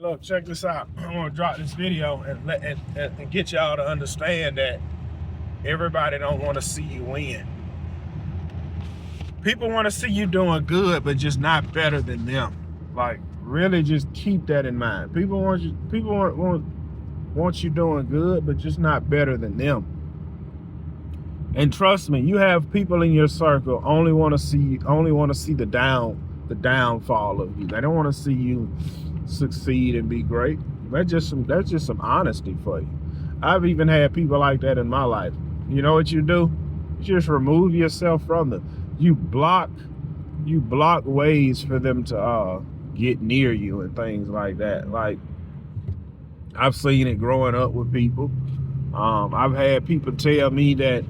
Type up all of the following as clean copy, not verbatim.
Look, check this out. I want to drop this video and get y'all to understand that everybody don't want to see you win. People want to see you doing good, but just not better than them. Like, really, just keep that in mind. People want you doing good, but just not better than them. And trust me, you have people in your circle only want to see the downfall of you. They don't want to see you succeed and be great. That's just some honesty for you. I've even had people like that in my life. You know what you do? You just remove yourself from them. You block ways for them to get near you and things like that. Like, I've seen it growing up with people. I've had people tell me that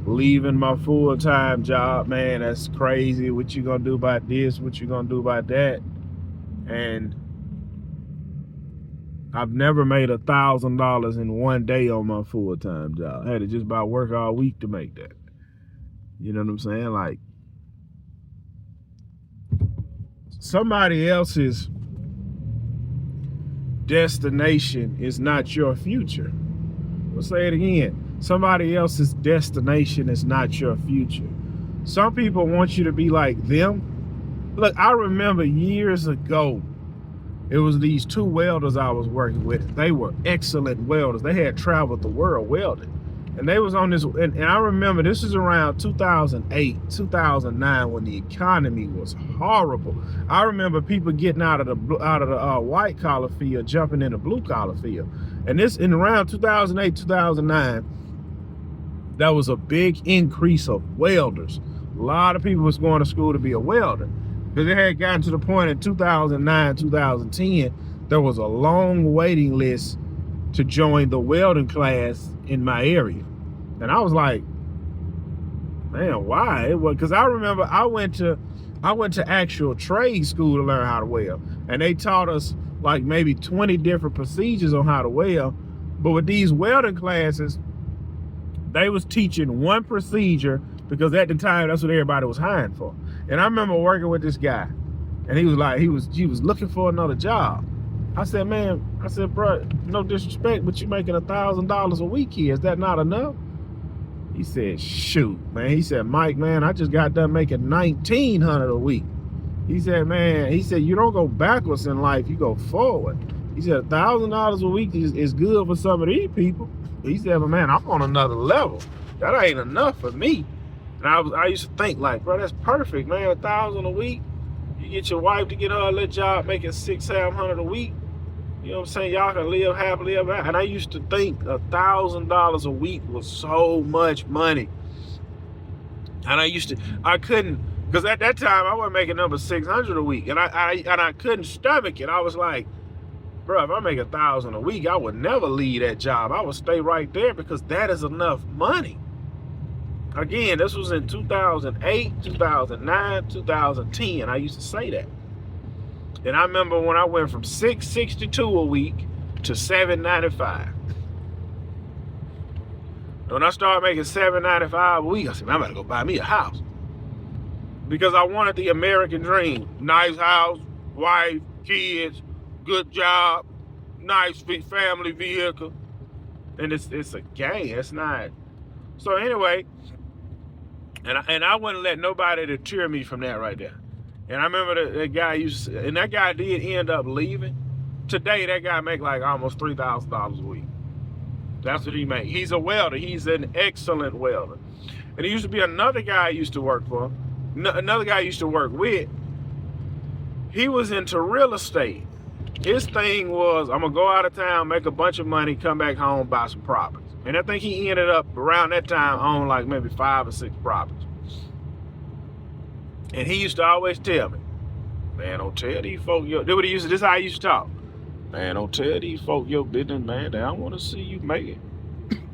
leaving my full-time job, man, that's crazy. What you gonna do about this? What you gonna do about that? And I've never made $1,000 in one day on my full-time job. I had to just about work all week to make that. You know what I'm saying? Like, somebody else's destination is not your future. We'll say it again. Somebody else's destination is not your future. Some people want you to be like them. Look, I remember years ago, it was these two welders I was working with. They were excellent welders. They had traveled the world welding. And they was on this, and I remember this is around 2008, 2009, when the economy was horrible. I remember people getting out of the white collar field, jumping in the blue collar field. And this in around 2008, 2009, there was a big increase of welders. A lot of people was going to school to be a welder. Because it had gotten to the point in 2009, 2010, there was a long waiting list to join the welding class in my area. And I was like, man, why? Because I remember I went to actual trade school to learn how to weld. And they taught us like maybe 20 different procedures on how to weld. But with these welding classes, they was teaching one procedure because at the time, that's what everybody was hiring for. And I remember working with this guy, and he was like, he was looking for another job. I said, bro, no disrespect, but you making $1,000 a week here. Is that not enough? He said, shoot, man. He said, Mike, man, I just got done making $1,900 a week. He said, man, you don't go backwards in life, you go forward. He said, $1,000 a week is good for some of these people. He said, but man, I'm on another level. That ain't enough for me. And I used to think like, bro, that's perfect, man. $1,000 a week. You get your wife to get her a little job making $600-700 a week. You know what I'm saying? Y'all can live happily ever after. And I used to think $1,000 a week was so much money. And I couldn't, because at that time I wasn't making number $600 a week. And I couldn't stomach it. I was like, bro, if I make $1,000 a week, I would never leave that job. I would stay right there because that is enough money. Again, this was in 2008, 2009, 2010. I used to say that. And I remember when I went from $662 a week to $795. When I started making $795 a week, I said, man, I'm about to go buy me a house. Because I wanted the American dream. Nice house, wife, kids, good job, nice family vehicle. And it's a game. It's not. So anyway, and I wouldn't let nobody deter me from that right there. And I remember that guy and that guy did end up leaving. Today, that guy make like almost $3,000 a week. That's what he make. He's a welder. He's an excellent welder. And there used to be another guy I used to work for, another guy I used to work with. He was into real estate. His thing was, I'm going to go out of town, make a bunch of money, come back home, buy some properties. And I think he ended up around that time owning like maybe 5 or 6 properties. And he used to always tell me, man, don't tell these folk this is how I used to talk. Man, don't tell these folk your business, man. They don't want to see you make it.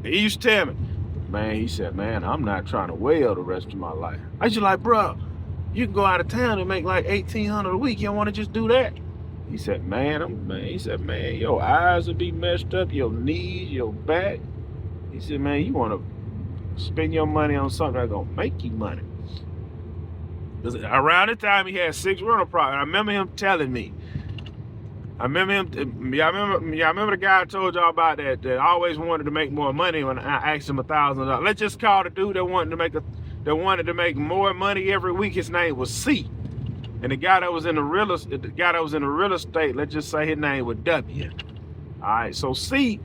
He used to tell me, man, he said, man, I'm not trying to weld the rest of my life. I used to like, bro, you can go out of town and make like $1,800 a week. You don't want to just do that? He said, man, your eyes will be messed up, your knees, your back. He said, man, you want to spend your money on something that's going to make you money. Because around the time he had 6 rental properties, I remember him telling me, I remember him. I remember the guy I told y'all about that always wanted to make more money when I asked him $1,000. Let's just call the dude that wanted to make more money every week. His name was C. And the guy that was in the real estate, let's just say his name was W. All right, so C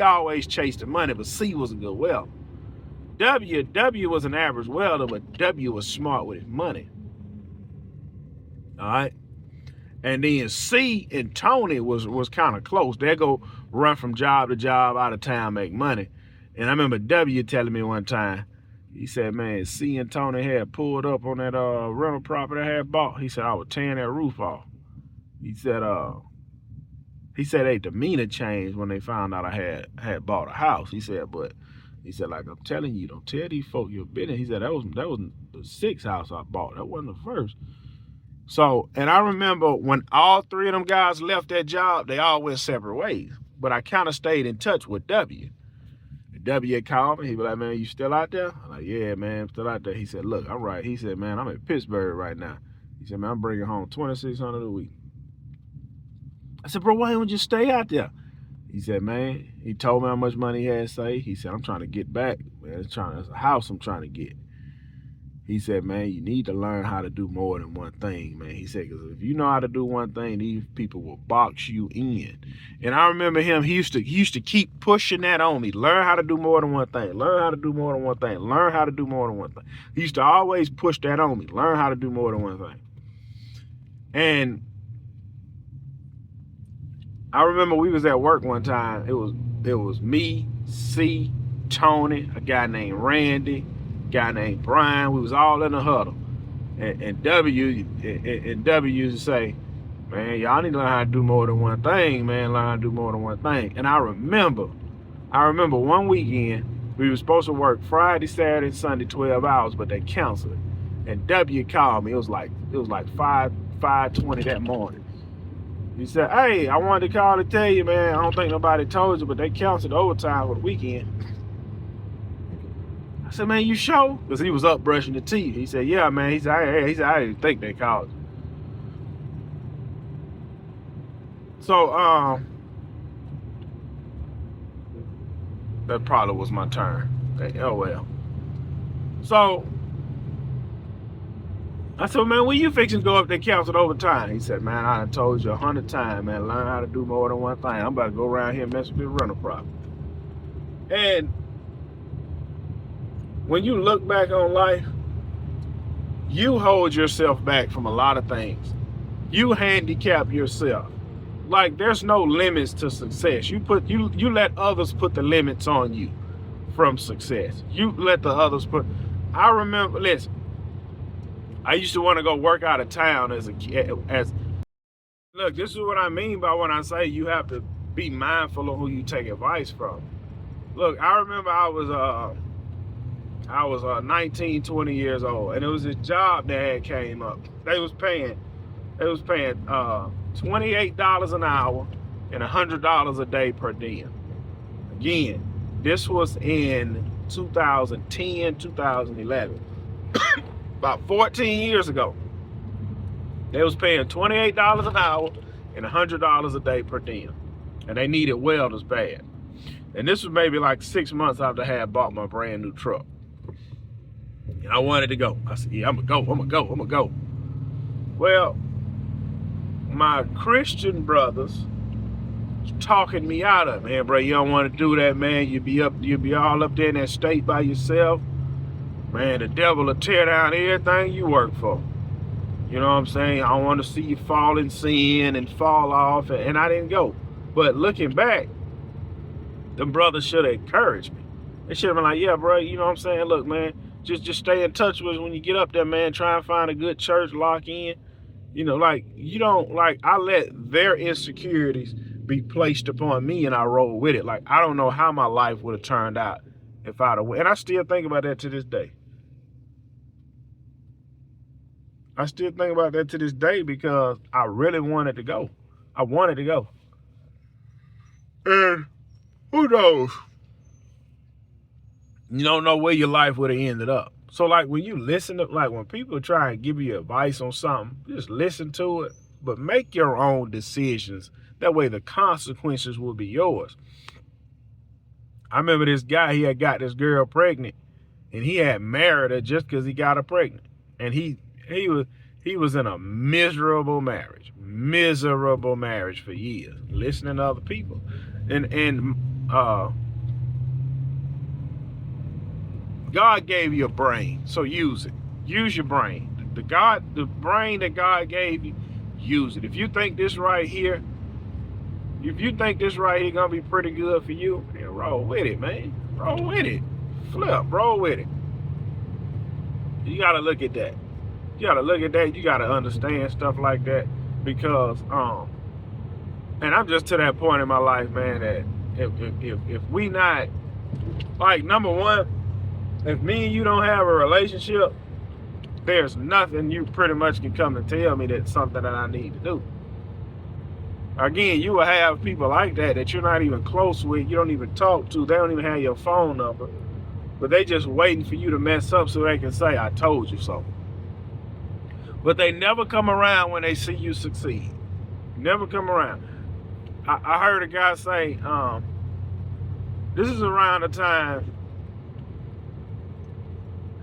always chased the money, but C was a good welder. W was an average welder, but W was smart with his money. All right. And then C and Tony was kind of close. They go run from job to job, out of town, make money. And I remember W telling me one time, he said, man, C and Tony had pulled up on that rental property I had bought. He said, I was tearing that roof off. He said they demeanor changed when they found out I had bought a house. He said, like, I'm telling you, don't tell these folk your business. He said, that was the sixth house I bought. That wasn't the first. So, and I remember when all three of them guys left that job, they all went separate ways. But I kind of stayed in touch with W. W had called me. He was like, man, you still out there? I'm like, yeah, man, I'm still out there. He said, look, I'm right. He said, man, I'm in Pittsburgh right now. He said, man, I'm bringing home $2,600 a week. I said, bro, why don't you stay out there? He said, man, he told me how much money he had saved. He said, I'm trying to get back. Man, it's a house I'm trying to get. He said, man, you need to learn how to do more than one thing, man. He said, because if you know how to do one thing, these people will box you in. And I remember him, he used to keep pushing that on me. Learn how to do more than one thing. Learn how to do more than one thing. Learn how to do more than one thing. He used to always push that on me. Learn how to do more than one thing. And I remember we was at work one time. It was me, C, Tony, a guy named Randy, guy named Brian. We was all in a huddle, and W used to say, man, y'all need to learn how to do more than one thing, man. Learn how to do more than one thing. And I remember one weekend we were supposed to work Friday, Saturday, Sunday 12 hours, but they canceled it. And W called me. It was like 5:20 that morning. He said, hey, I wanted to call to tell you, man, I don't think nobody told you, but they canceled overtime for the weekend. I said, man, you sure? Because he was up brushing the teeth. He said, yeah, man. He said, I didn't think they called you. So, that probably was my turn. Oh, well. So, I said, man, when you fixing to go up there canceled overtime? He said, man, I done told you 100 times, man, learn how to do more than one thing. I'm about to go around here and mess with this rental property. And when you look back on life, you hold yourself back from a lot of things. You handicap yourself. Like, there's no limits to success. You let others put the limits on you from success. You let the others put. I remember, listen, I used to want to go work out of town as look, this is what I mean by when I say you have to be mindful of who you take advice from. Look, I remember I was 19, 20 years old, and it was a job that had came up. They was paying $28 an hour and $100 a day per diem. Again, this was in 2010, 2011. About 14 years ago. They was paying $28 an hour and $100 a day per diem. And they needed welders bad. And this was maybe like 6 months after I had bought my brand new truck. And I wanted to go. I said, yeah, I'm gonna go. Well, my Christian brothers was talking me out of it. Man, bro, you don't want to do that, man. You'll be all up there in that state by yourself. Man, the devil will tear down everything you work for. You know what I'm saying? I don't want to see you fall in sin and fall off. And I didn't go. But looking back, them brothers should have encouraged me. They should have been like, yeah, bro, you know what I'm saying? Look, man, just stay in touch with us when you get up there, man. Try and find a good church, lock in. You know, like, you don't, like, I let their insecurities be placed upon me and I roll with it. Like, I don't know how my life would have turned out if I'd have went. And I still think about that to this day. I still think about that to this day because I really wanted to go. I wanted to go. And who knows? You don't know where your life would have ended up. So, like, when you listen to, like, when people try and give you advice on something, just listen to it, but make your own decisions That way the consequences will be yours. I remember this guy, he had got this girl pregnant, and he had married her just because he got her pregnant. And he was in a miserable marriage for years, listening to other people. And God gave you a brain, so use it. Use your brain. The brain that God gave you, use it. If you think this right here gonna be pretty good for you, then roll with it, man. Roll with it. Roll with it. You gotta look at that. You gotta understand stuff like that, because and I'm just to that point in my life, man, that if we not, like, number one, if me and you don't have a relationship, there's nothing you pretty much can come and tell me that's something that I need to do. Again, you will have people like that you're not even close with, you don't even talk to, they don't even have your phone number, but they just waiting for you to mess up so they can say, I told you so. But they never come around when they see you succeed. Never come around. I heard a guy say, this is around the time,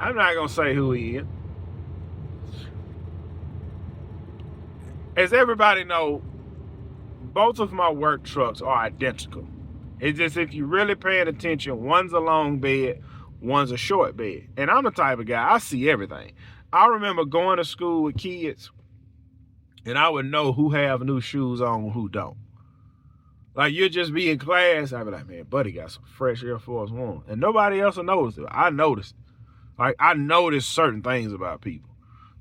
I'm not going to say who he is. As everybody knows, both of my work trucks are identical. It's just, if you're really paying attention, one's a long bed, one's a short bed. And I'm the type of guy, I see everything. I remember going to school with kids, and I would know who have new shoes on and who don't. Like, you'd just be in class, I'd be like, man, buddy got some fresh Air Force One. And nobody else will notice it. I noticed it. Like, I noticed certain things about people.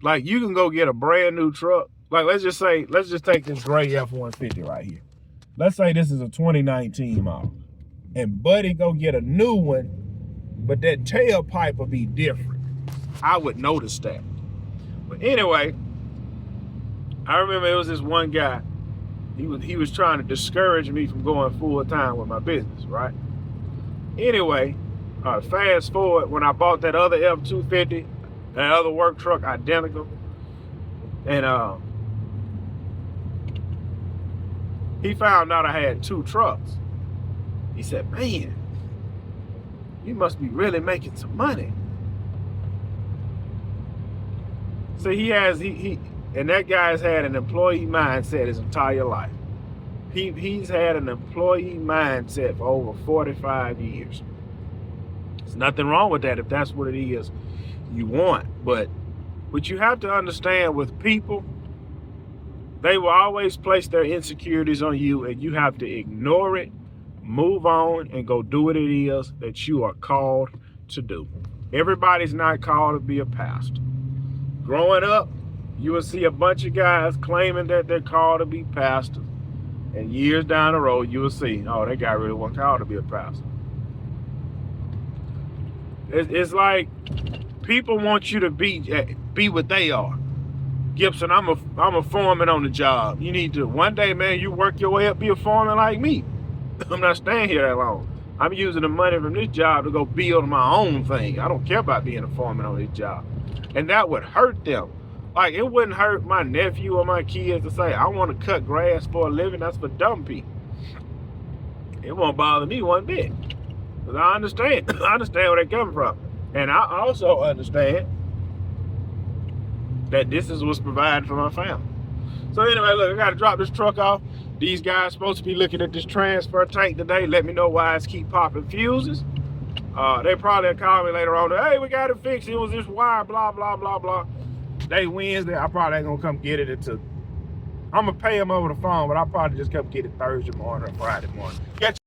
Like, you can go get a brand new truck. Like, let's just take this gray F-150 right here. Let's say this is a 2019 model. And buddy go get a new one, but that tailpipe will be different. I would notice that. But anyway, I remember it was this one guy. He was trying to discourage me from going full time with my business, right? Anyway, fast forward, when I bought that other F-250, that other work truck, identical, and he found out I had two trucks. He said, man, you must be really making some money. So and that guy's had an employee mindset his entire life. He's had an employee mindset for over 45 years. There's nothing wrong with that if that's what it is you want. But what you have to understand with people, they will always place their insecurities on you, and you have to ignore it, move on, and go do what it is that you are called to do. Everybody's not called to be a pastor. Growing up, you will see a bunch of guys claiming that they're called to be pastors. And years down the road, you will see, oh, that guy really wasn't called to be a pastor. It's like people want you to be what they are. Gibson, I'm a foreman on the job. You need to, one day, man, you work your way up, be a foreman like me. I'm not staying here that long. I'm using the money from this job to go build my own thing. I don't care about being a foreman on this job. And that would hurt them. Like, it wouldn't hurt my nephew or my kids to say, I want to cut grass for a living. That's for dumb people. It won't bother me one bit. Because I understand. I understand where they're coming from. And I also understand that this is what's provided for my family. So anyway, look, I got to drop this truck off. These guys supposed to be looking at this transfer tank today. Let me know why it's keep popping fuses. They probably call me later on. Hey, we got it fixed. It was this wire, blah, blah, blah, blah. Today Wednesday, I probably ain't gonna come get it until, I'm gonna pay them over the phone, but I'll probably just come get it Thursday morning or Friday morning. Catch